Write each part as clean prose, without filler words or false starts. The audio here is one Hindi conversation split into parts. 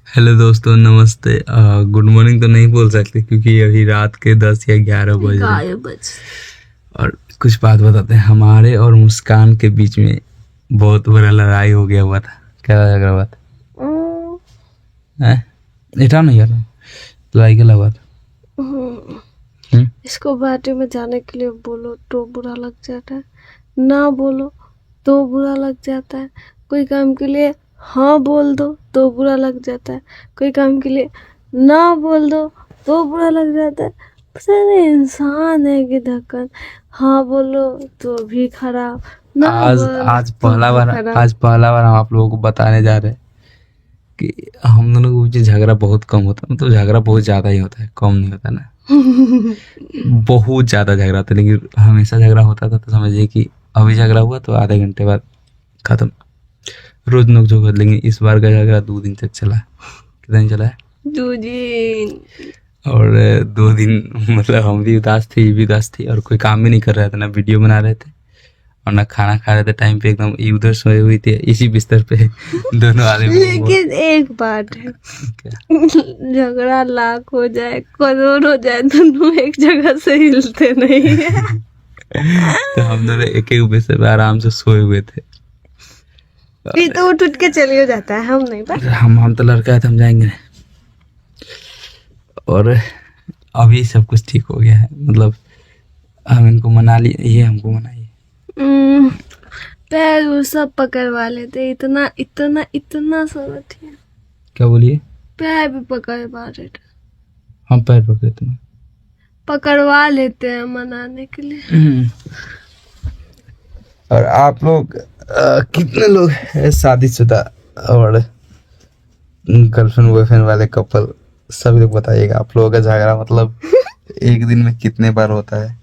हेलो दोस्तों, नमस्ते। गुड मॉर्निंग तो नहीं बोल सकते क्योंकि अभी रात के 10 या 11 बज रहे हैं। और कुछ बात बताते हैं, हमारे और मुस्कान के बीच में बहुत बड़ा लड़ाई हो गया हुआ था। क्या झगड़ा हुआ था? इटा नहीं यार, लड़ाई क्या हुआ था? इसको पार्टी में जाने के लिए बोलो तो बुरा लग जाता है, ना बोलो तो बुरा लग जाता है। कोई काम के लिए हाँ बोल दो तो बुरा लग जाता है, कोई काम के लिए ना बोल दो तो बुरा लग जाता है। सारे इंसान है कि धक्कन, हाँ बोलो तो भी खराब, ना आज पहला बार हम आप लोगों को बताने जा रहे हैं कि हम दोनों के बीच झगड़ा बहुत कम होता है। मतलब झगड़ा बहुत ज़्यादा ही होता है, कम नहीं होता ना। बहुत ज़्यादा झगड़ा होता है, लेकिन हमेशा झगड़ा होता था। तो समझिए कि अभी झगड़ा हुआ तो आधे घंटे बाद ख़त्म। रोज नोक-झोंक होता, लेकिन इस बार का झगड़ा 2 दिन तक चला। कितना दिन चला है? 2 दिन। और 2 दिन मतलब हम भी उदास थे, ये भी उदास थी, और कोई काम भी नहीं कर रहे थे, ना वीडियो बना रहे थे और ना खाना खा रहे थे टाइम पे। एकदम उधर सोए हुए थे इसी बिस्तर पे दोनों आदमी। लेकिन एक बात है, झगड़ा लाख हो जाए करोड़ हो जाए, दोनों एक जगह से हिलते नहीं है। तो हम दोनों एक एक बिस्तर पे आराम से सोए हुए थे। ये तो उठ के चलिए जाता है, हम नहीं बात। हम तो लड़का है तो हम जाएंगे। और अभी सब कुछ ठीक हो गया है। मतलब हम इनको मना लिए, ये हमको मनाइए। पैर वो सब पकड़वा लेते, इतना इतना इतना समझ। क्या बोलिए? पैर भी पकड़वा लेते, हम पैर पकड़ते हैं, पकड़वा लेते हैं मनाने के लिए। और आप लोग कितने लोग हैं शादीशुदा और गर्लफ्रेंड बॉयफ्रेंड वाले कपल? सभी लोग बताइएगा आप लोगों का झगड़ा मतलब एक दिन में कितने बार होता है,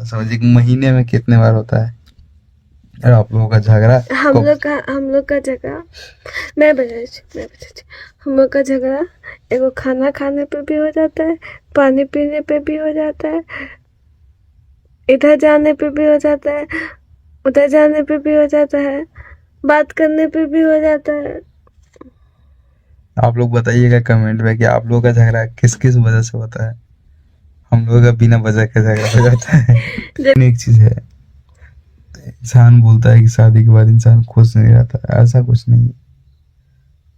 समझिए महीने में कितने बार होता है। और आप लोगों का झगड़ा, हम लोग का झगड़ा मैं बता हम लोग का झगड़ा एगो खाना खाने पे भी हो जाता है, पानी पीने पे भी हो जाता है, इधर जाने पे भी हो जाता है, उधर जाने पे भी हो जाता है, बात करने पे भी हो जाता है। आप लोग बताइएगा कमेंट में कि आप लोगों का झगड़ा किस किस वजह से होता है। हम लोगों का बिना वजह का झगड़ा हो जाता है। एक चीज है, इंसान बोलता है कि शादी के बाद इंसान खुश नहीं रहता, ऐसा कुछ नहीं है।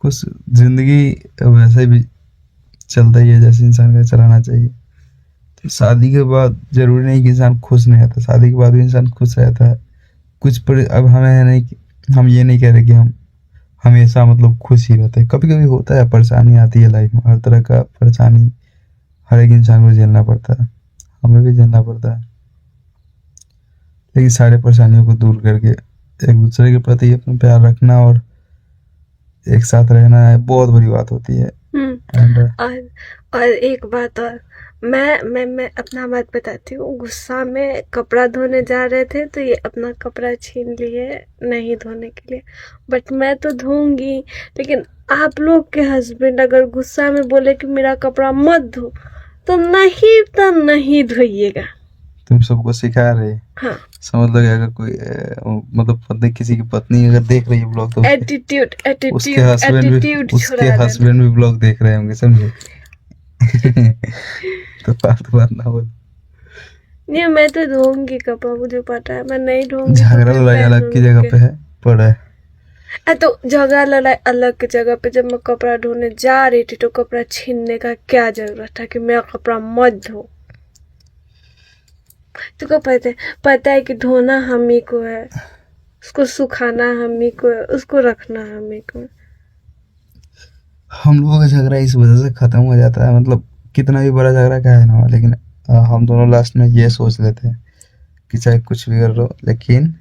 कुछ जिंदगी वैसे भी चलता ही है जैसे इंसान का चलाना चाहिए। तो शादी के बाद जरूरी नहीं कि इंसान खुश नहीं रहता, शादी के बाद भी इंसान खुश रहता है। अब हमें नहीं, हम ये नहीं कह रहे कि हम हमेशा मतलब खुश ही रहते हैं। कभी कभी होता है, परेशानी आती है लाइफ में, हर तरह का परेशानी हर एक इंसान को झेलना पड़ता है, हमें भी झेलना पड़ता है। लेकिन सारे परेशानियों को दूर करके एक दूसरे के प्रति अपना प्यार रखना और एक साथ रहना है, बहुत बड़ी बात होती है। और एक बात और, मैं अपना बात बताती हूँ। गुस्सा में कपड़ा धोने जा रहे थे तो ये अपना कपड़ा छीन लिए नहीं धोने के लिए, बट मैं तो धोऊंगी। लेकिन आप लोग के हस्बैंड अगर गुस्सा में बोले कि मेरा कपड़ा मत धो, तो नहीं धोइएगा। तुम सबको सिखा रहे? हाँ। समझ लो अगर कोई मतलब पत्नी, किसी की पत्नी अगर देख रही है ब्लॉग तो एटीट्यूड उसके हस्बैंड भी ब्लॉग देख रहे होंगे, समझे? तो बात ना बोल। नहीं, मैं तो धोऊंगी कपड़ा, मुझे पता है। मैं नहीं धोऊंगी। झगड़ा लड़ाई अलग की जगह पे है, पड़ा है। तो झगड़ा लड़ाई अलग की जगह पे जब मैं कपड़ा धोने जा रही थी तो कपड़ा छीनने का क्या जरूरत था कि मेरा कपड़ा मत धो? तुमको पता है कि धोना हम ही को है, उसको सुखाना हम ही को है, उसको रखना हम ही को है। हम लोगों का झगड़ा इस वजह से खत्म हो जाता है, मतलब कितना भी बड़ा झगड़ा का है ना, लेकिन हम दोनों लास्ट में ये सोच लेते हैं कि चाहे कुछ भी कर लो, लेकिन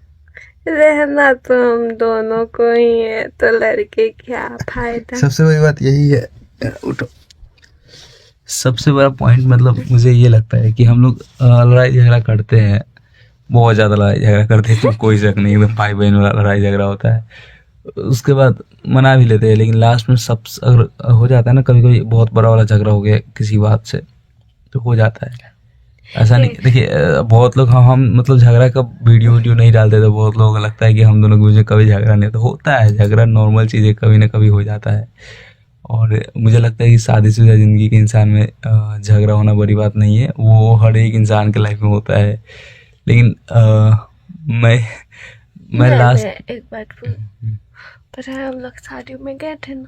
रहना तो हम दोनों को ही है, तो लड़के क्या फायदा। सबसे बड़ी बात यही है। उठो। सबसे बड़ा पॉइंट मतलब मुझे ये लगता है कि हम लोग लड़ाई झगड़ा करते हैं, बहुत ज़्यादा लड़ाई झगड़ा करते हैं, तो कोई शक नहीं, एकदम भाई बहन वाला लड़ाई झगड़ा होता है। उसके बाद मना भी लेते हैं, लेकिन लास्ट में सब अगर हो जाता है ना, कभी कभी बहुत बड़ा वाला झगड़ा हो गया किसी बात से तो हो जाता है। ऐसा नहीं, देखिए बहुत लोग हम मतलब झगड़ा का वीडियो नहीं डालते, तो बहुत लोगों को लगता है कि हम दोनों के बीच में कभी झगड़ा नहीं, तो होता है झगड़ा, नॉर्मल चीज़ है, कभी ना कभी हो जाता है। और मुझे लगता है कि शादीशुदा ज़िंदगी के इंसान में झगड़ा होना बड़ी बात नहीं है, वो हर एक इंसान के लाइफ में होता है। लेकिन मैं लास्ट मैं एक बात बोल, पता है हम लोग शादियों में गए थे ना,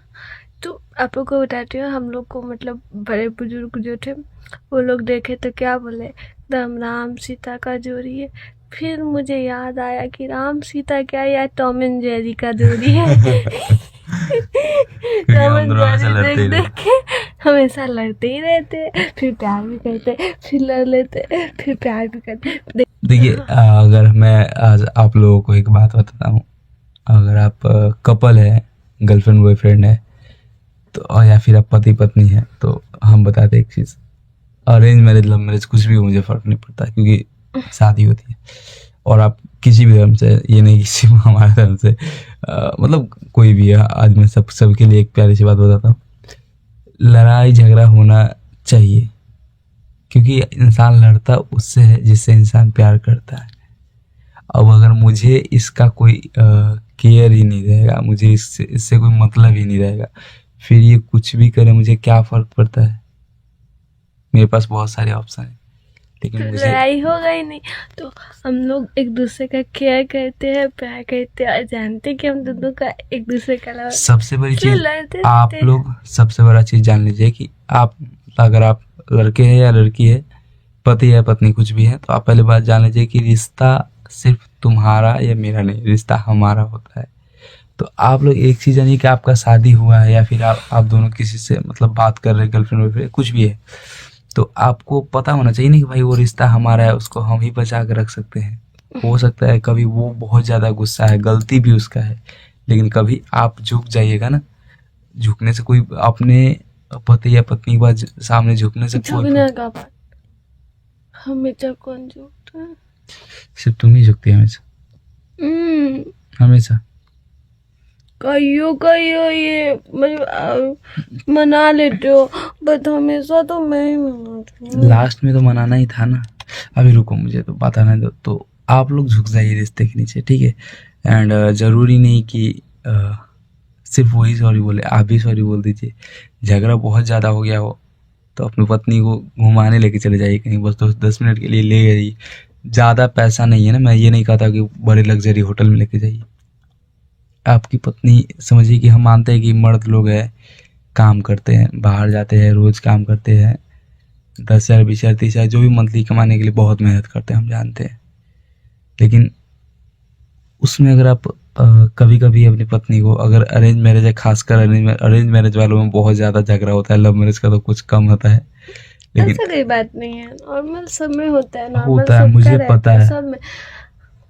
तो आपको को बताती हूँ, हम लोग को मतलब बड़े बुजुर्ग जो थे वो लोग देखे तो क्या बोले, एकदम राम सीता का जोड़ी है। फिर मुझे याद आया कि राम सीता क्या, या टॉम एंड जेरी का जोड़ी है। क्योंकि टॉम हम एंड दोनों हमेशा जेरी लड़ते ही देख देख के हमेशा लड़ते ही रहते, फिर प्यार भी करते, फिर लड़ लेते, फिर प्यार भी करते। देखिए, अगर मैं आज आप लोगों को एक बात बताता हूँ, अगर आप कपल है, गर्लफ्रेंड बॉयफ्रेंड है, तो या फिर आप पति पत्नी है, तो हम बताते एक चीज़, अरेंज मैरिज लव मैरिज कुछ भी हो, मुझे फ़र्क नहीं पड़ता, क्योंकि शादी होती है। और आप किसी भी धर्म से, ये नहीं कि सिर्फ हमारे धर्म से, मतलब कोई भी है, आज मैं सबके लिए एक प्यारी सी बात बताता हूँ, लड़ाई झगड़ा होना चाहिए, क्योंकि इंसान लड़ता उससे है जिससे इंसान प्यार करता है। अब अगर मुझे इसका कोई केयर ही नहीं रहेगा, मुझे इससे कोई मतलब ही नहीं रहेगा, फिर ये कुछ भी करे मुझे क्या फ़र्क पड़ता है। मेरे पास बहुत सारे ऑप्शन हैं, लेकिन मुझे लड़ाई होगा ही नहीं तो हम लोग एक दूसरे का केयर करते हैं, प्यार करते हैं, और जानते हैं कि हम दोनों का एक दूसरे का लव। सबसे बड़ी इसलिए चीज़ लड़ते आप रहते हैं। लोग, सबसे बड़ा चीज़ जान लीजिए कि आप, अगर आप लड़के हैं या लड़की है, पति है पत्नी कुछ भी है, तो आप पहले बात जान लीजिए कि रिश्ता सिर्फ तुम्हारा या मेरा नहीं, रिश्ता हमारा होता है। तो आप लोग एक चीज़ जानिए कि आपका शादी हुआ है, या फिर आप दोनों किसी से मतलब बात कर रहे हैं, गर्लफ्रेंड वॉयफ्रेंड कुछ भी है, तो आपको पता होना चाहिए ना कि भाई वो रिश्ता हमारा है, उसको हम ही बचा कर रख सकते हैं। हो सकता है कभी वो बहुत ज़्यादा गुस्सा है, गलती भी उसका है, लेकिन कभी आप झुक जाइएगा ना, झुकने से कोई, अपने पति या पत्नी के बाद सामने झुकने से कोई, झुकने का बात हमेशा कौन झुकता है? सिर्फ तुम ही झुकती है हमेशा, हमेशा। कहियो ये मतलब मना लेते हो, बट हमेशा तो मैं ही मनाती हूँ। लास्ट में तो मनाना ही था ना। अभी रुको, मुझे तो बताना दो। तो आप लोग झुक जाइए रिश्ते के नीचे, ठीक है। एंड ज़रूरी नहीं कि सिर्फ वही सॉरी बोले, आप भी सॉरी बोल दीजिए। झगड़ा बहुत ज़्यादा हो गया हो तो अपनी पत्नी को घुमाने लेके चले जाइए कहीं, बस 10 मिनट के लिए ले जाइए। ज़्यादा पैसा नहीं है ना, मैं ये नहीं कहता कि बड़े लग्जरी होटल में लेके जाइए। आपकी पत्नी, समझिए कि हम मानते हैं कि मर्द लोग हैं, काम करते हैं, बाहर जाते हैं, रोज़ काम करते हैं, 10,000 20,000 30,000 जो भी मंथली कमाने के लिए बहुत मेहनत करते हैं, हम जानते हैं। लेकिन उसमें अगर आप कभी कभी अपनी पत्नी को, अगर अरेंज मैरिज है, खासकर अरेंज मैरिज वालों में बहुत ज़्यादा झगड़ा होता है, लव मैरिज का तो कुछ कम होता है, लेकिन ऐसा कोई बात नहीं है, नॉर्मल सब में होता है, नॉर्मल होता है, सबका मुझे रहता पता है। सब में।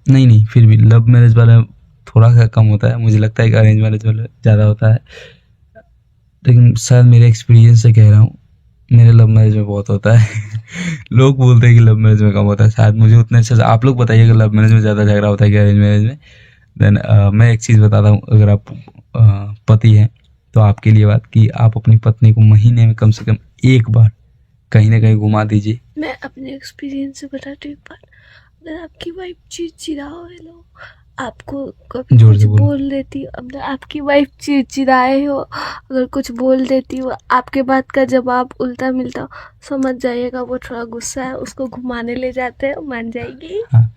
नहीं, फिर भी लव मैरिज वाले में थोड़ा सा कम होता है, मुझे लगता है कि अरेंज मैरिज वाले ज़्यादा होता है। लेकिन शायद मेरे एक्सपीरियंस से कह रहा हूँ, मेरे लव मैरिज में बहुत होता है। लोग बोलते हैं कि लव मैरिज में कम होता है, शायद मुझे उतने अच्छे से, आप लोग बताइएगा लव मैरिज में ज़्यादा झगड़ा होता है कि अरेंज मैरिज में। देन मैं एक चीज़ बताता हूँ, अगर आप पति हैं तो आपके लिए बात कि आप अपनी पत्नी को महीने में कम से कम एक बार कहीं ना कहीं घुमा दीजिए। मैं अपने एक्सपीरियंस से बताती हूँ एक बात, अगर आपकी वाइफ चिड़चिड़ाओ लो, आपको कभी जोर कुछ से बोलो। बोल देती हो, मतलब आपकी वाइफ चिड़चिड़ाए हो, अगर कुछ बोल देती हो, आपके बात का जवाब उल्टा मिलता हो, समझ जाइएगा वो थोड़ा गुस्सा है, उसको घुमाने ले जाते हैं, मान जाएगी। हाँ,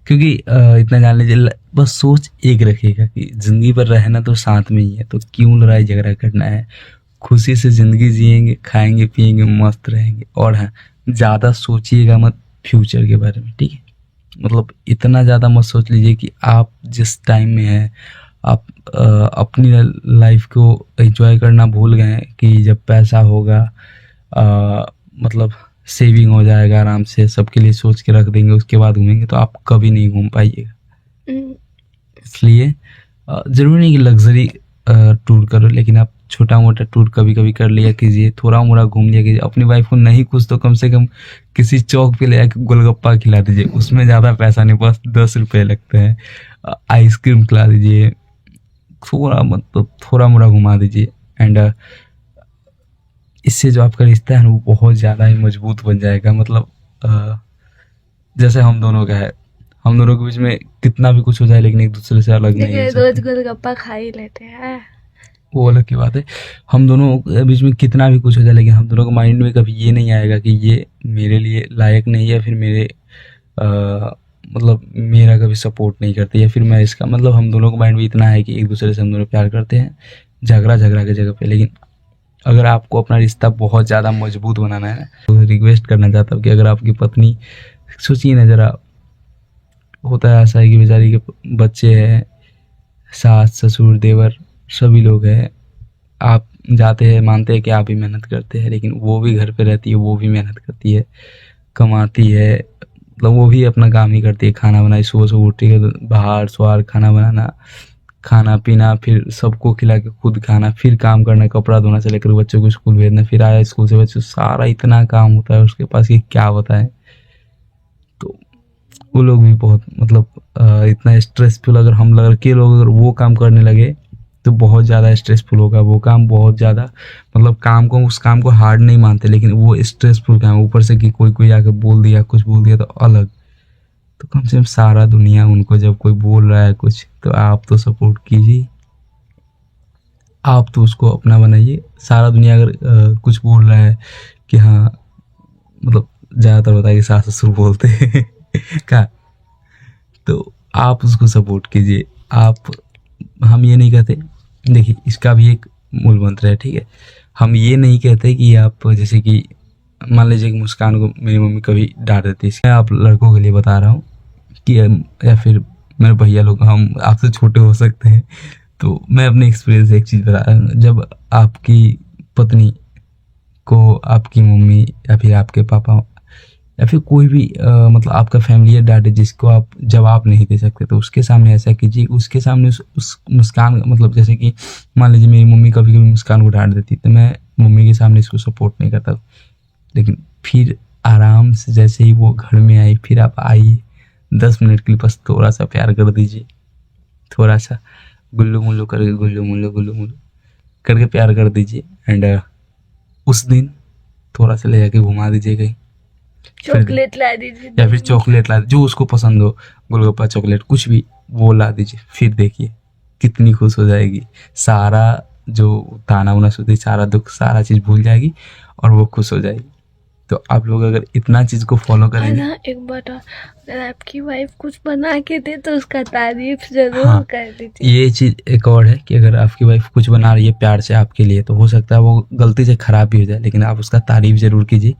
क्योंकि इतना जान लीजिए, बस सोच एक रखिएगा कि ज़िंदगी पर रहना तो साथ में ही है, तो क्यों लड़ाई झगड़ा करना है। खुशी से ज़िंदगी जिएंगे, खाएंगे पिएंगे, मस्त रहेंगे। और हाँ, ज़्यादा सोचिएगा मत फ्यूचर के बारे में, ठीक है। मतलब इतना ज़्यादा मत सोच लीजिए कि आप जिस टाइम में हैं, आप अपनी लाइफ को एंजॉय करना भूल गए हैं कि जब पैसा होगा, मतलब सेविंग हो जाएगा, आराम से सबके लिए सोच के रख देंगे, उसके बाद घूमेंगे, तो आप कभी नहीं घूम पाइएगा। इसलिए ज़रूरी नहीं कि लग्जरी टूर करो, लेकिन आप छोटा मोटा टूर कभी कभी कर लिया कीजिए, थोड़ा मोड़ा घूम लिया कीजिए। अपनी वाइफ को नहीं कुछ तो कम से कम किसी चौक पे ले जाकर गोलगप्पा खिला दीजिए, उसमें ज़्यादा पैसा नहीं, बस 10 रुपये लगते हैं। आइसक्रीम खिला दीजिए, थोड़ा मतलब थोड़ा मोड़ा घुमा दीजिए। एंड इससे जो आपका रिश्ता है ना, वो बहुत ज़्यादा ही मजबूत बन जाएगा। मतलब जैसे हम दोनों का है, हम दोनों के बीच में कितना भी कुछ हो जाए, लेकिन एक दूसरे से अलग नहीं हो देखिए सकते। रोज गोलगप्पा खा ही लेते हैं। वो अलग की बात है। हम दोनों के बीच में कितना भी कुछ हो जाए, लेकिन हम दोनों के माइंड में कभी ये नहीं आएगा कि ये मेरे लिए लायक नहीं है, फिर मेरे मतलब मेरा कभी सपोर्ट नहीं करती, या फिर मैं इसका मतलब हम दोनों का माइंड भी इतना है कि एक दूसरे से हम दोनों प्यार करते हैं, झगड़ा की जगह पे। लेकिन अगर आपको अपना रिश्ता बहुत ज़्यादा मजबूत बनाना है तो रिक्वेस्ट करना चाहता हूँ कि अगर आपकी पत्नी, सोचिए ना ज़रा, होता है ऐसा है कि बेचारी के बच्चे हैं, सास ससुर देवर सभी लोग हैं, आप जाते हैं, मानते हैं कि आप ही मेहनत करते हैं, लेकिन वो भी घर पे रहती है, वो भी मेहनत करती है, कमाती है, मतलब वो भी अपना काम ही करती है, खाना बनाई, सुबह सुबह उठी है बाहर स्वार खाना बनाना, खाना पीना, फिर सबको खिला के खुद खाना, फिर काम करना, कपड़ा धोना से लेकर बच्चों को स्कूल भेजना, फिर आया स्कूल से बच्चों, सारा इतना काम होता है उसके पास कि क्या बताएं। तो वो लोग भी बहुत मतलब इतना स्ट्रेसफुल, अगर हम लड़के लोग अगर वो काम करने लगे तो बहुत ज़्यादा स्ट्रेसफुल होगा वो काम, बहुत ज़्यादा मतलब काम को, उस काम को हार्ड नहीं मानते, लेकिन वो स्ट्रेसफुल काम, ऊपर से कि कोई आके बोल दिया, कुछ बोल दिया तो अलग। तो कम से कम सारा दुनिया उनको जब कोई बोल रहा है कुछ, तो आप तो सपोर्ट कीजिए, आप तो उसको अपना बनाइए। सारा दुनिया अगर कुछ बोल रहा है कि हाँ, मतलब ज़्यादातर होता है कि सास ससुर बोलते हैं क्या, तो आप उसको सपोर्ट कीजिए। आप, हम ये नहीं कहते, देखिए इसका भी एक मूल मंत्र है, ठीक है, हम ये नहीं कहते कि आप, जैसे कि मान लीजिए कि मुस्कान को मेरी मम्मी कभी डांट देती है, मैं आप लड़कों के लिए बता रहा हूँ कि, या फिर मेरे भैया लोग, हम आपसे छोटे हो सकते हैं, तो मैं अपने एक्सपीरियंस से एक चीज़ बता रहा हूँ। जब आपकी पत्नी को आपकी मम्मी या फिर आपके पापा या फिर कोई भी मतलब आपका फैमिली डांटे जिसको आप जवाब नहीं दे सकते, तो उसके सामने ऐसा कीजिए, उसके सामने उस मुस्कान, मतलब जैसे कि मान लीजिए मेरी मम्मी कभी कभी मुस्कान को डांट देती, तो मैं मम्मी के सामने इसको सपोर्ट नहीं करता, लेकिन फिर आराम से जैसे ही वो घर में आई, फिर आप आइए 10 मिनट के लिए बस थोड़ा सा प्यार कर दीजिए, थोड़ा सा गुल्लू मुल्लू करके, गुल्लू मुल्लू करके प्यार कर दीजिए। एंड उस दिन थोड़ा सा ले जाके घुमा दीजिए कहीं, चॉकलेट ला दीजिए, या फिर चॉकलेट ला, जो उसको पसंद हो, गोलगप्पा चॉकलेट कुछ भी वो ला दीजिए, फिर देखिए कितनी खुश हो जाएगी। सारा जो ताना उना सुनती, सारा दुख, सारा चीज़ भूल जाएगी और वो खुश हो जाएगी। तो आप लोग अगर इतना चीज़ को फॉलो करेंगे, ना एक बात और, अगर आपकी वाइफ कुछ बना के दे तो उसका तारीफ जरूर हाँ, कर दीजिए। ये चीज़ एक और है कि अगर आपकी वाइफ कुछ बना रही है प्यार से आपके लिए, तो हो सकता है वो गलती से खराब भी हो जाए, लेकिन आप उसका तारीफ जरूर कीजिए,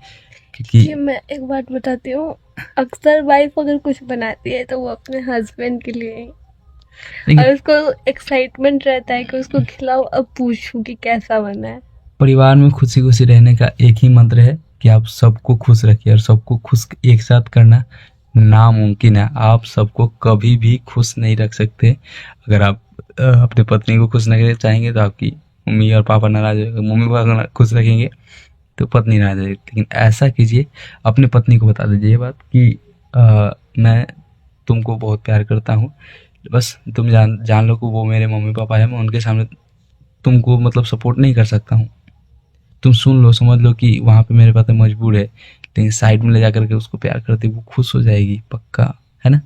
क्योंकि कि मैं एक बात बताती हूँ, अक्सर वाइफ अगर कुछ बनाती है तो वो अपने हस्बैंड के लिए ही, और उसको एक्साइटमेंट रहता है कि उसको खिलाओ, अब पूछूं कि कैसा बना है। परिवार में खुशी खुशी रहने का एक ही मंत्र है कि आप सबको खुश रखिए, और सबको खुश एक साथ करना नामुमकिन है। आप सबको कभी भी खुश नहीं रख सकते। अगर आप अपनी पत्नी को खुश नहीं चाहेंगे तो आपकी मम्मी और पापा नाराज होंगे, मम्मी पापा खुश रखेंगे तो पत्नी नाराज होगी। लेकिन ऐसा कीजिए, अपनी पत्नी को बता दीजिए ये बात कि मैं तुमको बहुत प्यार करता हूँ, बस तुम जान लो कि वो मेरे मम्मी पापा है, मैं उनके सामने तुमको मतलब सपोर्ट नहीं कर सकता हूँ, तुम सुन लो, समझ लो कि वहाँ पे मेरे पास मजबूर है, लेकिन साइड में ले जा करके उसको प्यार करती, वो खुश हो जाएगी पक्का, है ना।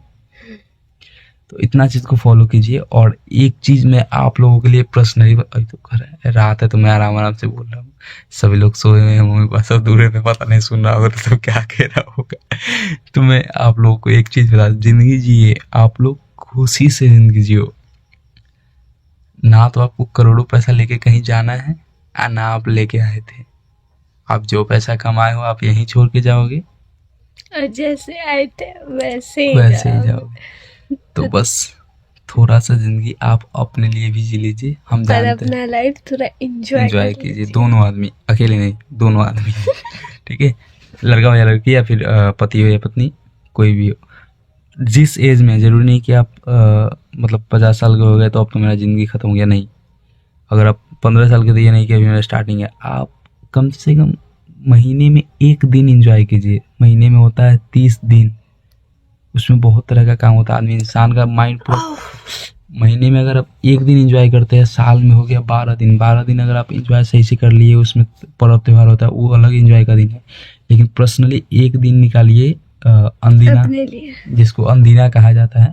तो इतना चीज़ को फॉलो कीजिए। और एक चीज़ मैं आप लोगों के लिए पर्सनली, तो घर रात है तो मैं आराम से बोल रहा हूँ, सभी लोग सोए हुए हैं, मम्मी पापा सब दूर है, पता नहीं सुन रहा होगा तो सब क्या कह रहा होगा। तो मैं आप लोगों को एक चीज़ बता, जिंदगी जिए, आप लोग खुशी से जिंदगी जियो। ना तो आपको करोड़ों पैसा लेके कहीं जाना है, ना आप लेके आए थे। आप जो पैसा कमाए हो आप यहीं छोड़ के जाओगे, और जैसे आए थे वैसे ही जाओगे। तो बस थोड़ा सा जिंदगी आप अपने लिए भी जी लीजिए, हम और जानते हैं, अपना लाइफ थोड़ा एंजॉय कीजिए। दोनों आदमी, अकेले नहीं, दोनों आदमी ठीक है, लड़का हो या लड़की, या फिर पति हो या पत्नी, कोई भी हो, जिस एज में, जरूरी नहीं कि आप मतलब 50 साल के हो गए तो अब तो मेरा ज़िंदगी ख़त्म हो गया, नहीं। अगर आप 15 साल के, तो ये नहीं कि अभी मेरा स्टार्टिंग है, आप कम से कम महीने में 1 दिन एंजॉय कीजिए। महीने में होता है 30 दिन, उसमें बहुत तरह का काम होता है, आदमी इंसान का माइंड पूरा। महीने में अगर आप 1 दिन एंजॉय करते हैं, साल में हो गया 12 दिन। 12 दिन अगर आप एंजॉय सही से कर लिए, उसमें पर्व त्यौहार होता है, वो अलग एंजॉय का दिन है, लेकिन पर्सनली 1 दिन निकालिए अंदीना, जिसको अंदीना कहा जाता है,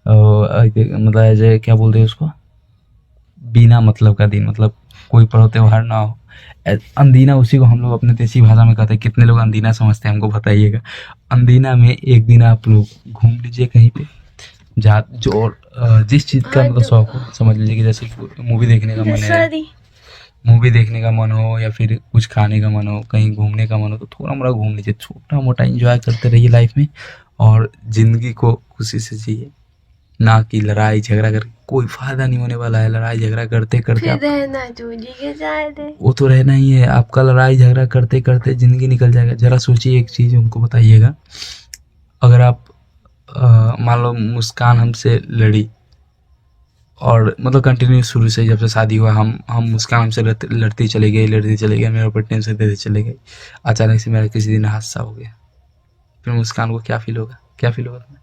मतलब ऐसे क्या बोलते हैं उसको, बिना मतलब का दिन, मतलब कोई पर्व त्योहार ना हो। अंदीना उसी को हम लोग अपने देसी भाषा में कहते हैं। कितने लोग अंदीना समझते हैं हमको बताइएगा। अंदीना में एक दिन आप लोग घूम लीजिए कहीं पे, जा जो जिस चीज़ का मतलब शौक हो, समझ लीजिए कि जैसे मूवी देखने का मन है, मूवी देखने का मन हो, या फिर कुछ खाने का मन हो, कहीं घूमने का मन हो, तो थोड़ा मोड़ा घूम लीजिए, छोटा मोटा एंजॉय करते रहिए लाइफ में, और ज़िंदगी को खुशी से जिए, ना कि लड़ाई झगड़ा करके। कोई फायदा नहीं होने वाला है लड़ाई झगड़ा करते करते। रहना जूझी के जाए दे, वो तो रहना ही है आपका, लड़ाई झगड़ा करते करते ज़िंदगी निकल जाएगा। ज़रा सोचिए, एक चीज़ हमको बताइएगा, अगर आप मान लो मुस्कान हमसे लड़ी, और मतलब कंटिन्यू शुरू से जब से शादी हुआ हम मुस्कान हमसे लड़ती चली गई, मेरे ऊपर टेंशन देते चले गई। अचानक से मेरा किसी दिन हादसा हो गया, फिर मुस्कान को क्या फील होगा? क्या फील होगा तुम्हें?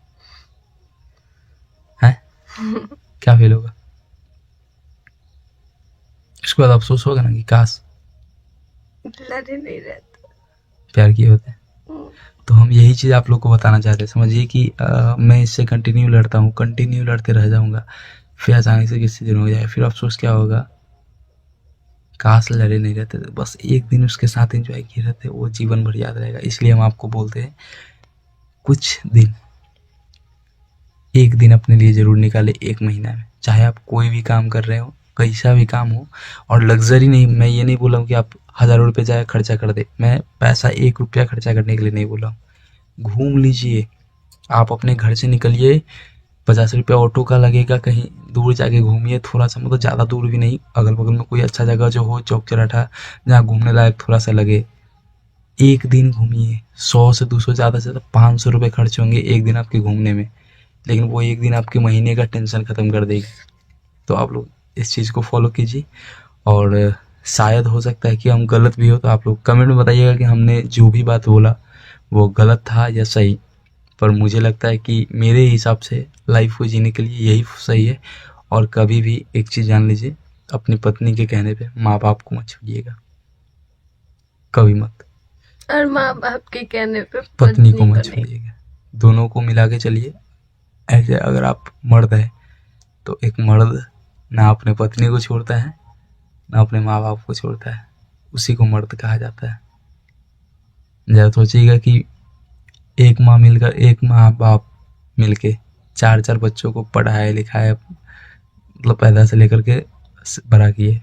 हैं? क्या फील होगा? उसके बाद अफसोस होगा ना कि काश लड़े नहीं रहते, प्यार किए होते। तो हम यही चीज़ आप लोग को बताना चाहते हैं। समझिए कि मैं इससे कंटिन्यू लड़ता हूँ, कंटिन्यू लड़ते रह जाऊँगा, फिर अचानक से किसी दिन हो जाए, फिर अफसोस क्या होगा? काश लड़े नहीं रहते, बस एक दिन उसके साथ एंजॉय किए रहते, वो जीवन भर याद रहेगा। इसलिए हम आपको बोलते हैं, कुछ दिन, एक दिन अपने लिए ज़रूर निकाले एक महीना में, चाहे आप कोई भी काम कर रहे हो, कैसा भी काम हो। और लग्जरी नहीं, मैं ये नहीं बोला हूँ कि आप हज़ारों रुपये जाए खर्चा कर दे, मैं पैसा 1 रुपया खर्चा करने के लिए नहीं बोला हूँ। घूम लीजिए, आप अपने घर से निकलिए, 50 रुपया ऑटो का लगेगा, कहीं दूर जाके घूमिए, थोड़ा सा, मतलब ज़्यादा दूर भी नहीं, अगल बगल में कोई अच्छा जगह जो हो, चौक चौराठा जहाँ घूमने लायक थोड़ा सा लगे, एक दिन घूमिए। 100 से 200, ज़्यादा से ज़्यादा 500 रुपये खर्च होंगे एक दिन आपके घूमने में, लेकिन वो एक दिन आपके महीने का टेंशन ख़त्म कर देगी। तो आप लोग इस चीज़ को फॉलो कीजिए, और शायद हो सकता है कि हम गलत भी हो, तो आप लोग कमेंट में बताइएगा कि हमने जो भी बात बोला वो गलत था या सही। पर मुझे लगता है कि मेरे हिसाब से लाइफ को जीने के लिए यही सही है। और कभी भी एक चीज़ जान लीजिए, अपनी पत्नी के कहने पे माँ बाप को मत छोड़िएगा, कभी मत। और माँ बाप के कहने पे पत्नी को मत छोड़िएगा, दोनों को मिला के चलिए। ऐसे अगर आप मर्द है तो एक मर्द ना अपने पत्नी को छोड़ता है, ना अपने माँ बाप को छोड़ता है, उसी को मर्द कहा जाता है। ज़रा सोचिएगा कि एक माँ बाप मिलके 4 बच्चों को पढ़ाए लिखाए, मतलब पैदा से लेकर के बड़ा किए,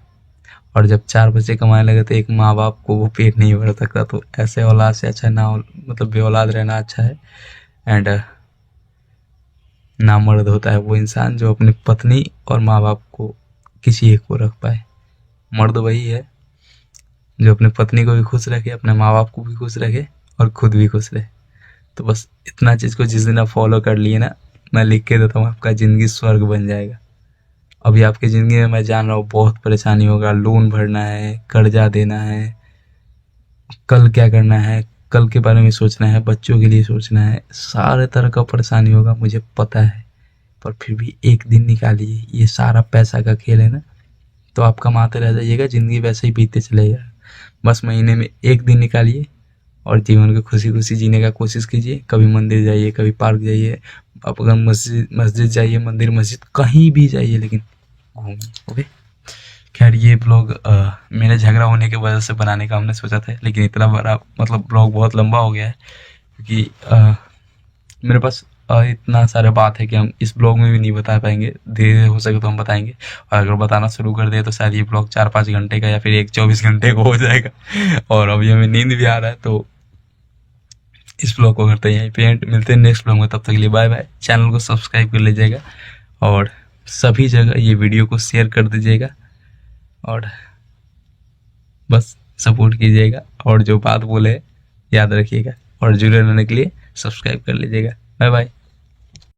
और जब 4 बच्चे कमाने लगे तो एक माँ बाप को वो पेट नहीं भर सकता। तो ऐसे औलाद से अच्छा ना, मतलब बे औलाद रहना अच्छा है। एंड ना मर्द होता है वो इंसान जो अपनी पत्नी और माँ बाप को किसी एक को रख पाए। मर्द वही है जो अपनी पत्नी को भी खुश रखे, अपने माँ बाप को भी खुश रखे, और खुद भी खुश रहे। तो बस इतना चीज़ को जिस दिन आप फॉलो कर लिए ना, मैं लिख के देता हूँ, आपका ज़िंदगी स्वर्ग बन जाएगा। अभी आपकी ज़िंदगी में मैं जान रहा हूँ बहुत परेशानी होगा, लोन भरना है, कर्जा देना है, कल क्या करना है, कल के बारे में सोचना है, बच्चों के लिए सोचना है, सारे तरह का परेशानी होगा, मुझे पता है। पर फिर भी एक दिन निकालिए, ये सारा पैसा का खेल है ना, तो आप कमाते रह जाइएगा, ज़िंदगी वैसे ही बीतते चलेगा। बस महीने में एक दिन निकालिए और जीवन को खुशी खुशी जीने का कोशिश कीजिए। कभी मंदिर जाइए, कभी पार्क जाइए, आप अगर मस्जिद जाइए, मंदिर मस्जिद कहीं भी जाइए, लेकिन घूमिए। ओके, खैर ये ब्लॉग मेरे झगड़ा होने की वजह से बनाने का हमने सोचा था, लेकिन इतना बड़ा, मतलब ब्लॉग बहुत लंबा हो गया है, क्योंकि मेरे पास इतना सारा बात है कि हम इस ब्लॉग में भी नहीं बता पाएंगे। धीरे हो सके तो हम बताएंगे, और अगर बताना शुरू कर दे तो शायद ये ब्लॉग 4-5 घंटे का या फिर 24 घंटे का हो जाएगा। और अभी हमें नींद भी आ रहा है, तो इस ब्लॉग को करते हैं यहीं पे एंड। मिलते हैं नेक्स्ट ब्लॉग में, तब तक के लिए बाय बाय। चैनल को सब्सक्राइब कर लीजिएगा और सभी जगह ये वीडियो को शेयर कर दीजिएगा, और बस सपोर्ट कीजिएगा, और जो बात बोले याद रखिएगा, और जुड़े रहने के लिए सब्सक्राइब कर लीजिएगा। Bye bye.